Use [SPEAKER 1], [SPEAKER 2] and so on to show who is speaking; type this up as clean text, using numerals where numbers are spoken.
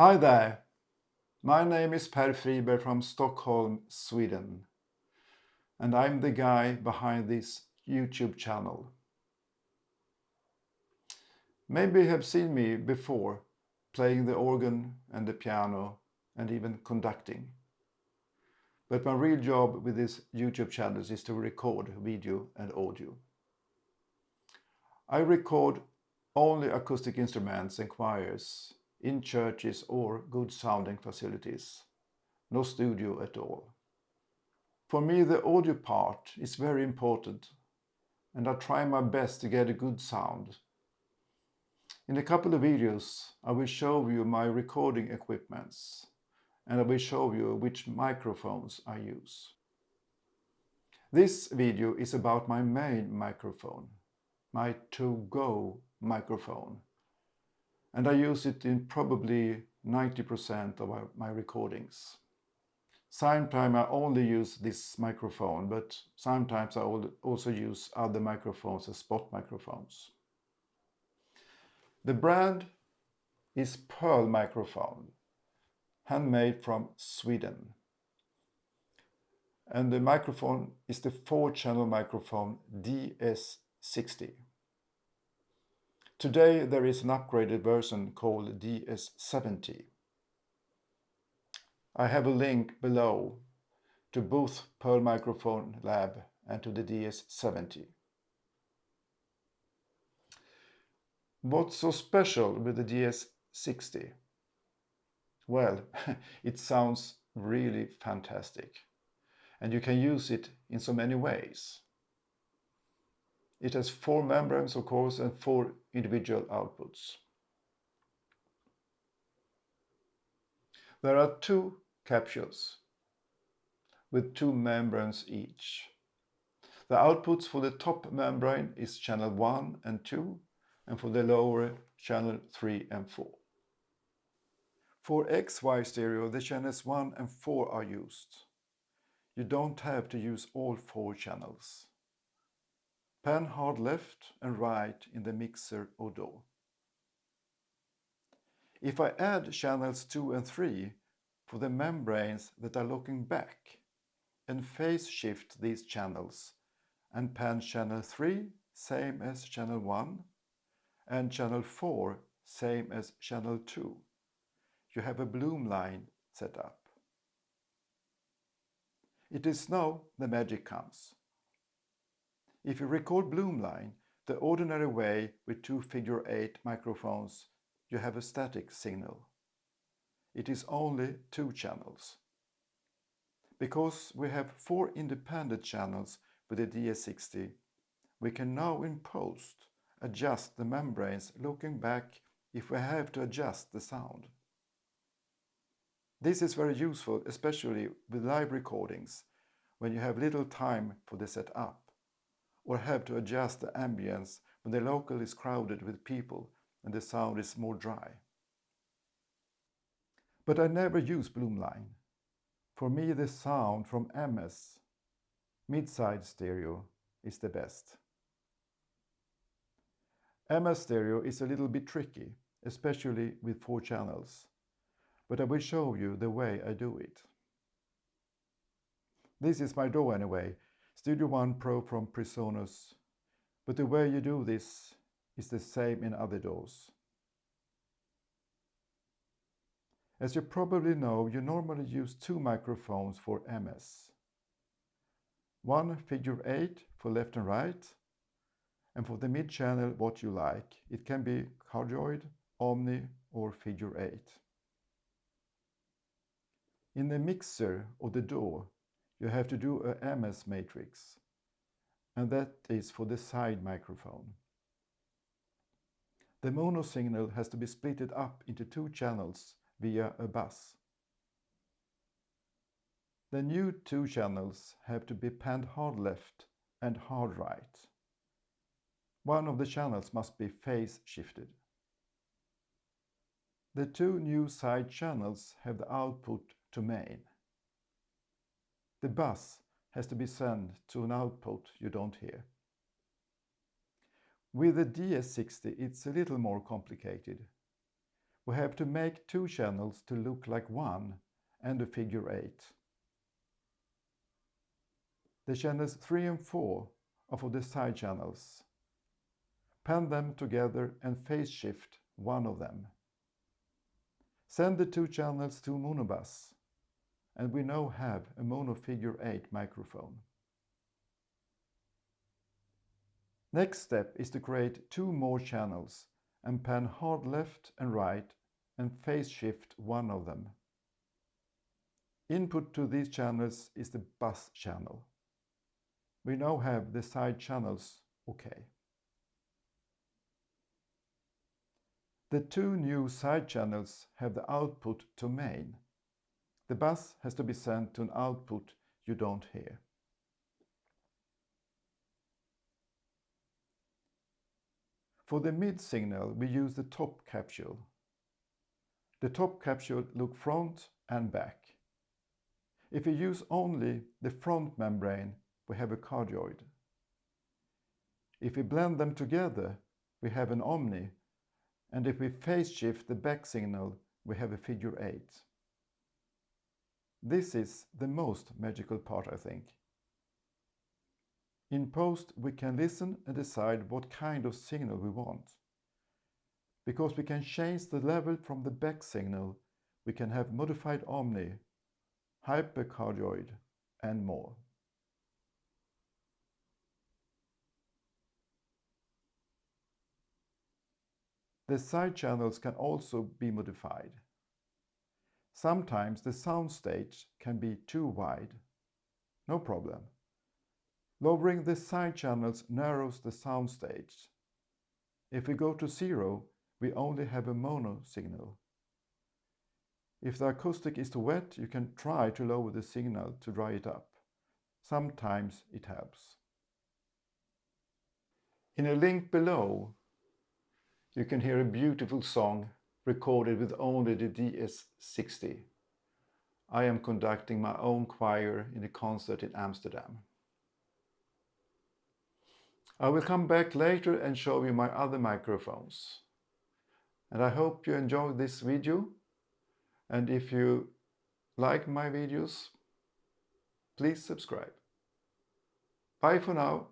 [SPEAKER 1] Hi there, my name is Fridberg from Stockholm, Sweden, and I'm the guy behind this YouTube channel. Maybe you have seen me before, playing the organ and the piano and even conducting. But my real job with this YouTube channel is to record video and audio. I record only acoustic instruments and choirs in churches or good sounding facilities. No studio at all. For me, the audio part is very important, and I try my best to get a good sound. In a couple of videos, I will show you my recording equipments, and I will show you which microphones I use. This video is about my main microphone, my to-go microphone, and I use it in probably 90% of my recordings. Sometimes I only use this microphone, but sometimes I also use other microphones as spot microphones. The brand is Pearl microphone, handmade from Sweden. And the microphone is the 4-channel microphone DS60. Today there is an upgraded version called DS70. I have a link below to both Pearl Microphone Lab and to the DS70. What's so special with the DS60? Well, it sounds really fantastic, and you can use it in so many ways. It has 4 membranes, of course, and 4 individual outputs. There are 2 capsules with 2 membranes each. The outputs for the top membrane is channel 1 and 2, and for the lower channel 3 and 4. For XY stereo, the channels 1 and 4 are used. You don't have to use all 4 channels. Pan hard left and right in the mixer or DAW. If I add channels 2 and 3 for the membranes that are looking back and phase shift these channels and pan channel 3 same as channel 1 and channel 4 same as channel 2, you have a bloom line set up. It is now the magic comes. If you record bloom line the ordinary way with 2 figure 8 microphones, you have a static signal. It is only 2 channels. Because we have 4 independent channels with the DS60, we can now in post adjust the membranes looking back if we have to adjust the sound. This is very useful, especially with live recordings, when you have little time for the setup, or have to adjust the ambience when the local is crowded with people and the sound is more dry. But I never use bloomline. For me the sound from MS, mid-side stereo, is the best. MS stereo is a little bit tricky, especially with 4 channels, but I will show you the way I do it. This is my DAW anyway, Studio One Pro from Presonus, but the way you do this is the same in other DAWs. As you probably know, you normally use 2 microphones for MS. One figure 8 for left and right, and for the mid channel what you like. It can be cardioid, omni or figure 8. In the mixer or the DAW, you have to do a MS matrix, and that is for the side microphone. The mono signal has to be splitted up into 2 channels via a bus. The new 2 channels have to be panned hard left and hard right. One of the channels must be phase shifted. The 2 new side channels have the output to main. The bus has to be sent to an output you don't hear. With the DS60 it's a little more complicated. we have to make 2 channels to look like one and a figure 8. The channels 3 and 4 are for the side channels. Pan them together and phase shift one of them. Send the 2 channels to monobus, and we now have a mono figure 8 microphone. Next step is to create 2 more channels and pan hard left and right and phase shift one of them. Input to these channels is the bus channel. We now have the side channels okay. The 2 new side channels have the output to main. The bus has to be sent to an output you don't hear. For the mid signal, we use the top capsule. The top capsule look front and back. If we use only the front membrane, we have a cardioid. If we blend them together, we have an omni, and if we phase shift the back signal, we have a figure 8. This is the most magical part, I think. In post, we can listen and decide what kind of signal we want. Because we can change the level from the back signal, we can have modified omni, hypercardioid, and more. The side channels can also be modified. Sometimes the soundstage can be too wide. No problem. Lowering the side channels narrows the soundstage. If we go to 0, we only have a mono signal. If the acoustic is too wet, you can try to lower the signal to dry it up. Sometimes it helps. In a link below, you can hear a beautiful song recorded with only the DS60. I am conducting my own choir in a concert in Amsterdam. I will come back later and show you my other microphones. And I hope you enjoyed this video. And if you like my videos, please subscribe. Bye for now.